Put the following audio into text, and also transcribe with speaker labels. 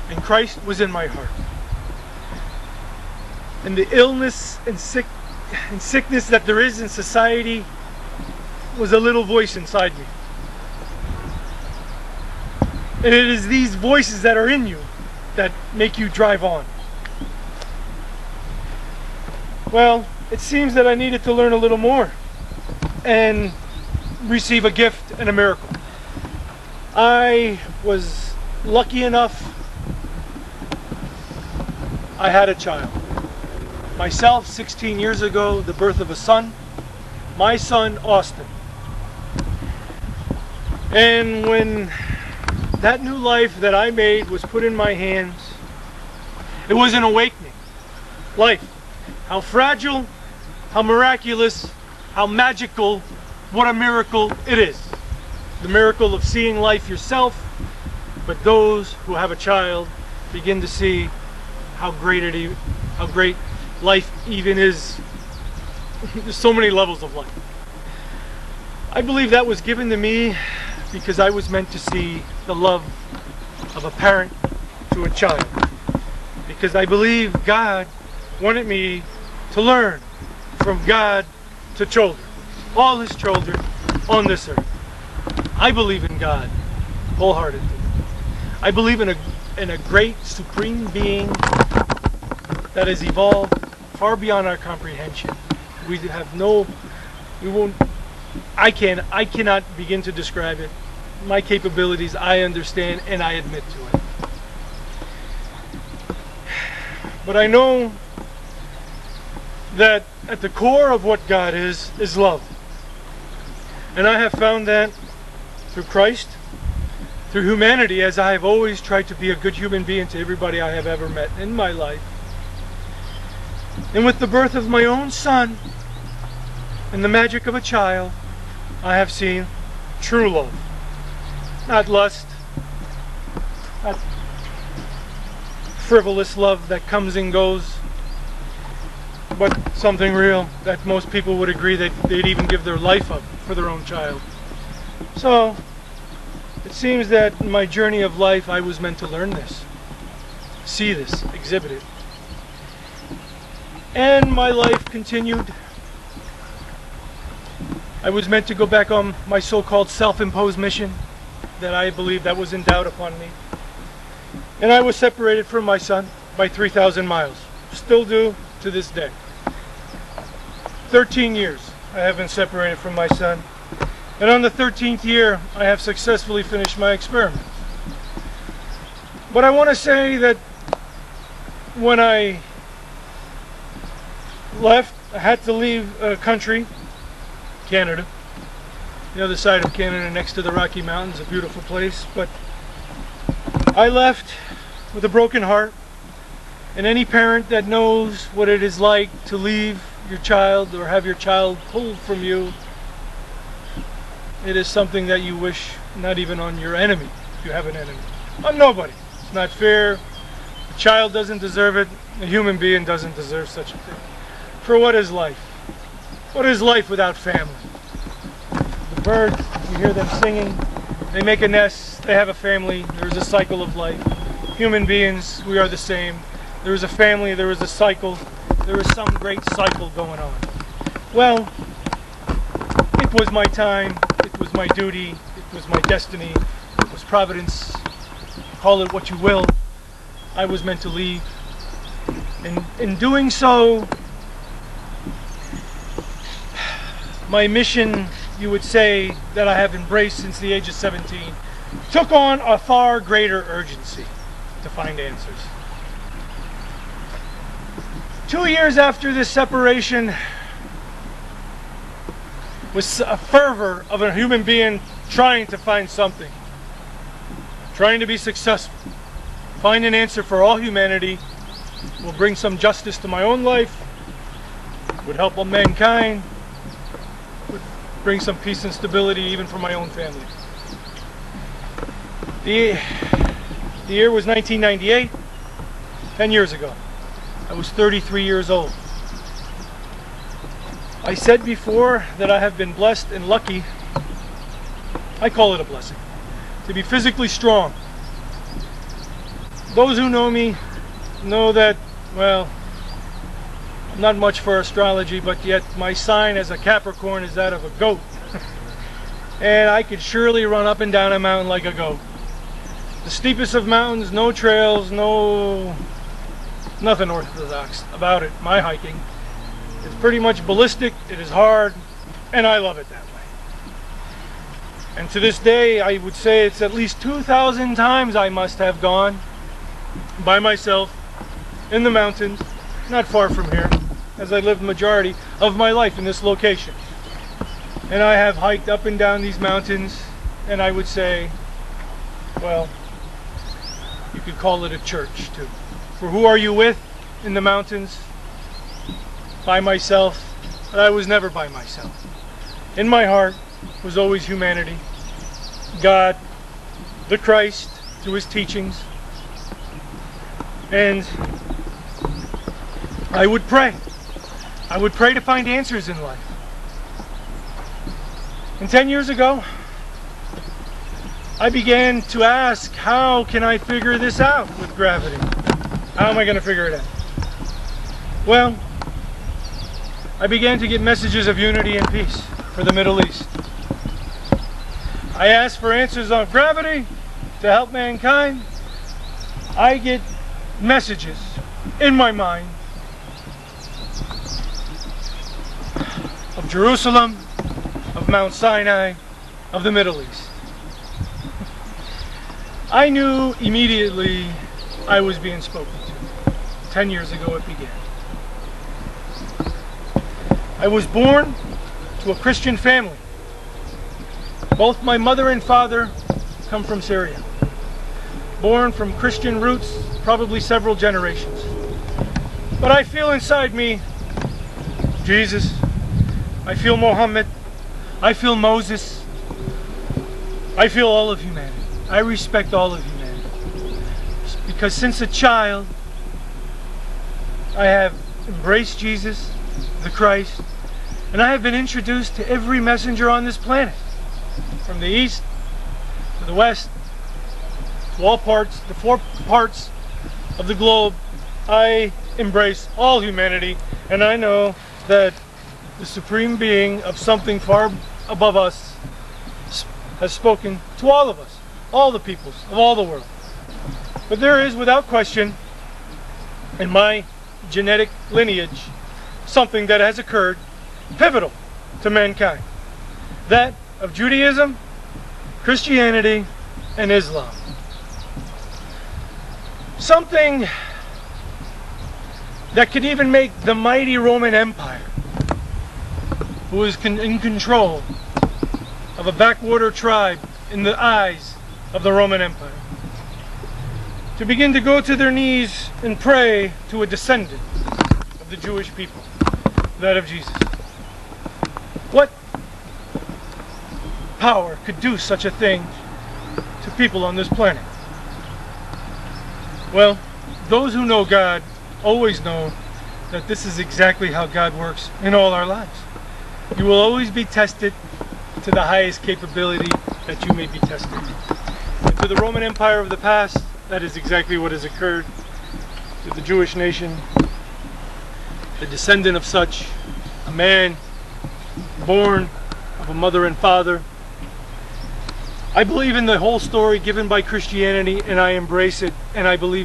Speaker 1: and Christ was in my heart. And the illness and sickness that there is in society was a little voice inside me. And it is these voices that are in you that make you drive on. Well, it seems that I needed to learn a little more and receive a gift and a miracle. I was lucky enough, I had a child. Myself, 16 years ago, the birth of a son, my son, Austin. And when that new life that I made was put in my hands, it was an awakening. Life, how fragile, how miraculous, how magical, what a miracle it is. The miracle of seeing life yourself, but those who have a child begin to see how great life even is. There's so many levels of life. I believe that was given to me because I was meant to see the love of a parent to a child. Because I believe God wanted me to learn from God to children, all His children on this earth. I believe in God wholeheartedly. I believe in a great supreme being that has evolved far beyond our comprehension. I cannot begin to describe it. My capabilities, I understand and I admit to it. But I know that at the core of what God is love. And I have found that through Christ, through humanity, as I have always tried to be a good human being to everybody I have ever met in my life. And with the birth of my own son and the magic of a child, I have seen true love. Not lust, not frivolous love that comes and goes, but something real that most people would agree that they'd even give their life up for their own child. So, it seems that in my journey of life I was meant to learn this, see this, exhibit it. And my life continued. I was meant to go back on my so-called self-imposed mission that I believe that was endowed upon me. And I was separated from my son by 3,000 miles. Still do to this day. 13 years I have been separated from my son. And on the 13th year, I have successfully finished my experiment. But I want to say that when I left, I had to leave a country, Canada. The other side of Canada next to the Rocky Mountains, a beautiful place. But I left with a broken heart. And any parent that knows what it is like to leave your child or have your child pulled from you, it is something that you wish not even on your enemy, if you have an enemy. On nobody. It's not fair. A child doesn't deserve it. A human being doesn't deserve such a thing. For what is life? What is life without family? The birds, you hear them singing. They make a nest. They have a family. There's a cycle of life. Human beings, we are the same. There is a family. There is a cycle. There is some great cycle going on. Well, it was my time. It was my duty. It was my destiny. It was providence. Call it what you will. I was meant to leave. And in doing so, my mission, you would say, that I have embraced since the age of 17, took on a far greater urgency to find answers. 2 years after this separation was a fervor of a human being trying to find something, trying to be successful, find an answer for all humanity, will bring some justice to my own life, would help all mankind, would bring some peace and stability even for my own family. The year was 1998, 10 years ago. I was 33 years old. I said before that I have been blessed and lucky, I call it a blessing, to be physically strong. those who know me know that, well, I'm not much for astrology, but yet my sign as a Capricorn is that of a goat. And I could surely run up and down a mountain like a goat. The steepest of mountains, no trails, nothing orthodox about it. My hiking, it's pretty much ballistic, it is hard, and I love it that way. And to this day, I would say it's at least 2,000 times I must have gone by myself in the mountains, not far from here, as I lived the majority of my life in this location. And I have hiked up and down these mountains, and I would say, well, you could call it a church too. For who are you with in the mountains? By myself. But I was never by myself. In my heart was always humanity, God, the Christ, through his teachings. And I would pray. I would pray to find answers in life. And 10 years ago, I began to ask, how can I figure this out with gravity? How am I going to figure it out? Well, I began to get messages of unity and peace for the Middle East. I asked for answers on gravity to help mankind. I get messages in my mind of Jerusalem, of Mount Sinai, of the Middle East. I knew immediately I was being spoken to. 10 years ago it began. I was born to a Christian family. Both my mother and father come from Syria. Born from Christian roots, probably several generations. But I feel inside me Jesus. I feel Muhammad. I feel Moses. I feel all of humanity. I respect all of humanity. Because since a child, I have embraced Jesus, the Christ, and I have been introduced to every messenger on this planet. From the east to the west, to all parts, the 4 parts of the globe, I embrace all humanity, and I know that the supreme being of something far above us has spoken to all of us, all the peoples of all the world. But there is, without question, in my genetic lineage, something that has occurred pivotal to mankind. That of Judaism, Christianity, and Islam. Something that could even make the mighty Roman Empire, who is in control of a backwater tribe in the eyes of the Roman Empire, to begin to go to their knees and pray to a descendant of the Jewish people, that of Jesus. What power could do such a thing to people on this planet? Well, those who know God always know that this is exactly how God works in all our lives. You will always be tested to the highest capability that you may be tested. And to the Roman Empire of the past, that is exactly what has occurred to the Jewish nation. The descendant of such, a man born of a mother and father. I believe in the whole story given by Christianity, and I embrace it, and I believe